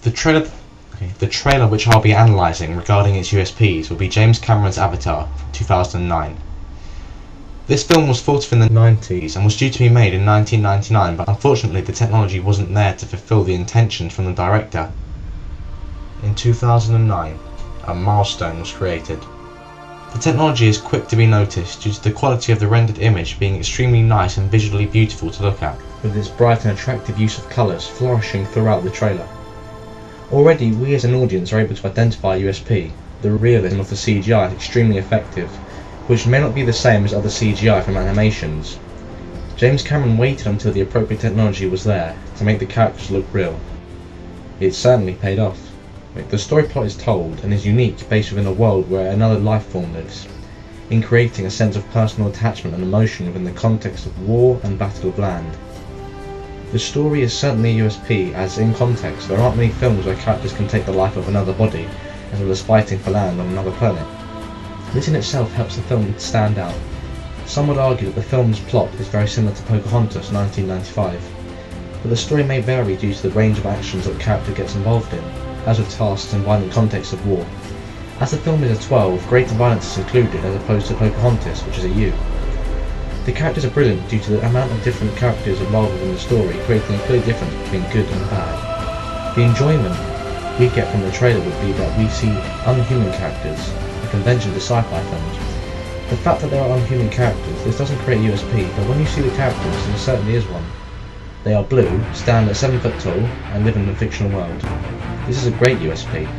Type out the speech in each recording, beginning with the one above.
The trailer which I'll be analysing regarding its USPs will be James Cameron's Avatar from 2009. This film was thought of in the 90s and was due to be made in 1999, but unfortunately the technology wasn't there to fulfill the intentions from the director. In 2009, a milestone was created. The technology is quick to be noticed due to the quality of the rendered image being extremely nice and visually beautiful to look at, with its bright and attractive use of colours flourishing throughout the trailer. Already, we as an audience are able to identify USP. The realism of the CGI is extremely effective, which may not be the same as other CGI from animations. James Cameron waited until the appropriate technology was there to make the characters look real. It certainly paid off. The story plot is told and is unique based within a world where another life form lives, in creating a sense of personal attachment and emotion within the context of war and battle of land. The story is certainly a USP, as in context there aren't many films where characters can take the life of another body as well as fighting for land on another planet. This in itself helps the film stand out. Some would argue that the film's plot is very similar to Pocahontas 1995, but the story may vary due to the range of actions that the character gets involved in, as with tasks and violent contexts of war. As the film is a 12, greater violence is included as opposed to Pocahontas, which is a U. The characters are brilliant due to the amount of different characters involved within the story, creating a clear difference between good and bad. The enjoyment we get from the trailer would be that we see unhuman characters, a convention to sci-fi films. The fact that there are unhuman characters, this doesn't create USP, but when you see the characters, there certainly is one. They are blue, stand at 7 foot tall, and live in a fictional world. This is a great USP.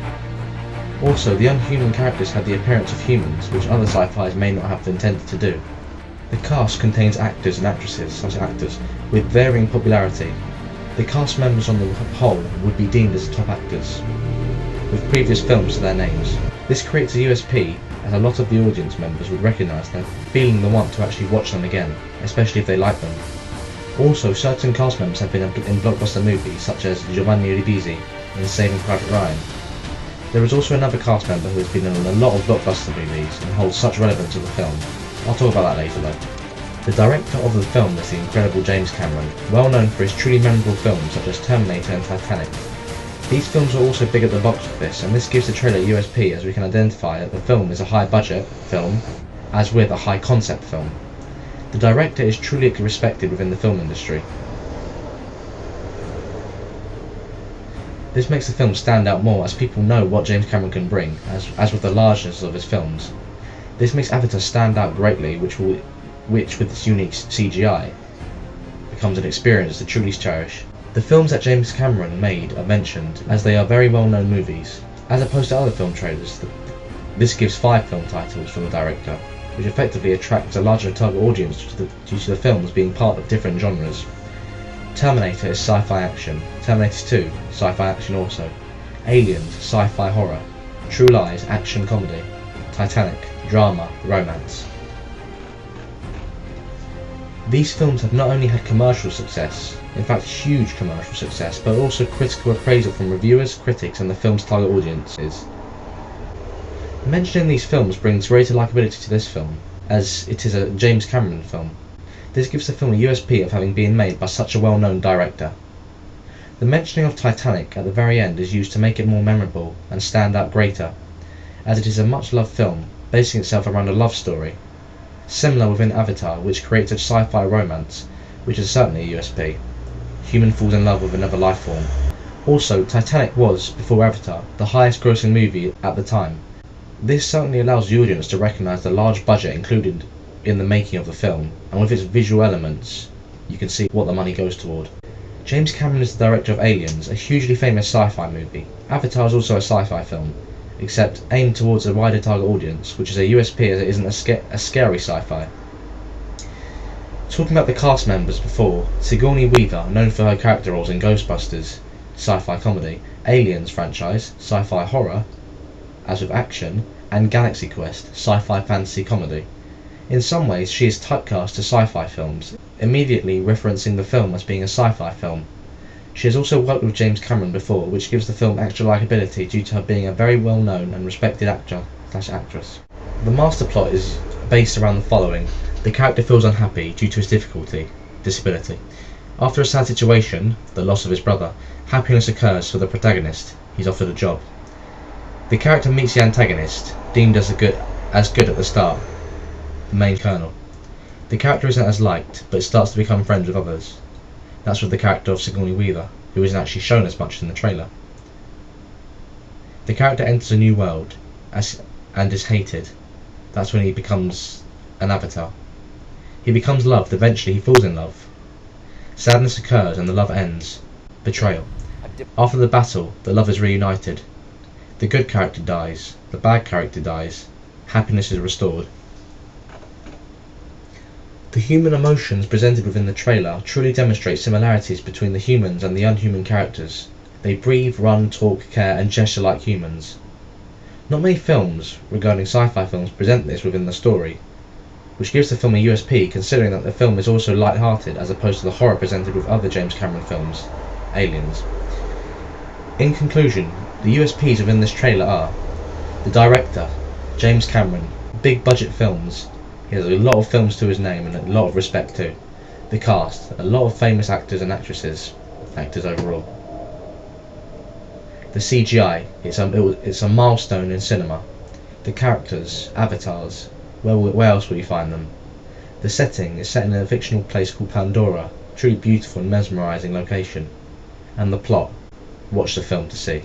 Also, the unhuman characters have the appearance of humans, which other sci-fis may not have intended to do. The cast contains actors and actresses, with varying popularity. The cast members on the whole would be deemed as top actors, with previous films to their names. This creates a USP, as a lot of the audience members would recognise them, feeling the want to actually watch them again, especially if they like them. Also, certain cast members have been in blockbuster movies, such as Giovanni Ribisi in Saving Private Ryan. There is also another cast member who has been in a lot of blockbuster movies and holds such relevance to the film. I'll talk about that later though. The director of the film is the incredible James Cameron, well known for his truly memorable films such as Terminator and Titanic. These films are also big at the box office, and this gives the trailer USP, as we can identify that the film is a high budget film, as with a high concept film. The director is truly respected within the film industry. This makes the film stand out more, as people know what James Cameron can bring, as with the largeness of his films. This makes Avatar stand out greatly, which with its unique CGI becomes an experience to truly cherish. The films that James Cameron made are mentioned, as they are very well-known movies. As opposed to other film trailers, this gives 5 film titles from the director, which effectively attracts a larger target audience due to the films being part of different genres. Terminator is sci-fi action, Terminator 2, sci-fi action also, Aliens, sci-fi horror, True Lies, action comedy, Titanic, drama, romance. These films have not only had commercial success, in fact huge commercial success, but also critical appraisal from reviewers, critics and the film's target audiences. Mentioning these films brings greater likability to this film, as it is a James Cameron film. This gives the film a USP of having been made by such a well-known director. The mentioning of Titanic at the very end is used to make it more memorable and stand out greater, as it is a much-loved film, basing itself around a love story, similar within Avatar, which creates a sci-fi romance, which is certainly a USP. Human falls in love with another life form. Also, Titanic was, before Avatar, the highest grossing movie at the time. This certainly allows the audience to recognise the large budget included in the making of the film, and with its visual elements, you can see what the money goes toward. James Cameron is the director of Aliens, a hugely famous sci-fi movie. Avatar is also a sci-fi film, except aimed towards a wider target audience, which is a USP as it isn't a scary sci-fi. Talking about the cast members before, Sigourney Weaver, known for her character roles in Ghostbusters, sci-fi comedy, Aliens franchise, sci-fi horror, as with action, and Galaxy Quest, sci-fi fantasy comedy. In some ways, she is typecast to sci-fi films, immediately referencing the film as being a sci-fi film. She has also worked with James Cameron before, which gives the film extra likability due to her being a very well-known and respected actor/actress. The master plot is based around the following. The character feels unhappy due to his disability. After a sad situation, the loss of his brother, happiness occurs for the protagonist. He's offered a job. The character meets the antagonist, deemed as good at the start, the main colonel. The character isn't as liked, but starts to become friends with others. That's with the character of Sigourney Weaver, who isn't actually shown as much in the trailer. The character enters a new world and is hated. That's when he becomes an avatar. He becomes loved, eventually he falls in love. Sadness occurs and the love ends. Betrayal. After the battle, the love is reunited. The good character dies, the bad character dies, happiness is restored. The human emotions presented within the trailer truly demonstrate similarities between the humans and the unhuman characters. They breathe, run, talk, care, and gesture like humans. Not many films regarding sci-fi films present this within the story, which gives the film a USP considering that the film is also light-hearted as opposed to the horror presented with other James Cameron films, Aliens. In conclusion, the USPs within this trailer are: the director, James Cameron, big budget films, he has a lot of films to his name and a lot of respect to. The cast, a lot of famous actors and actresses, actors overall. The CGI, it's a milestone in cinema. The characters, avatars, where else will you find them? The setting is set in a fictional place called Pandora, truly beautiful and mesmerising location. And the plot, watch the film to see.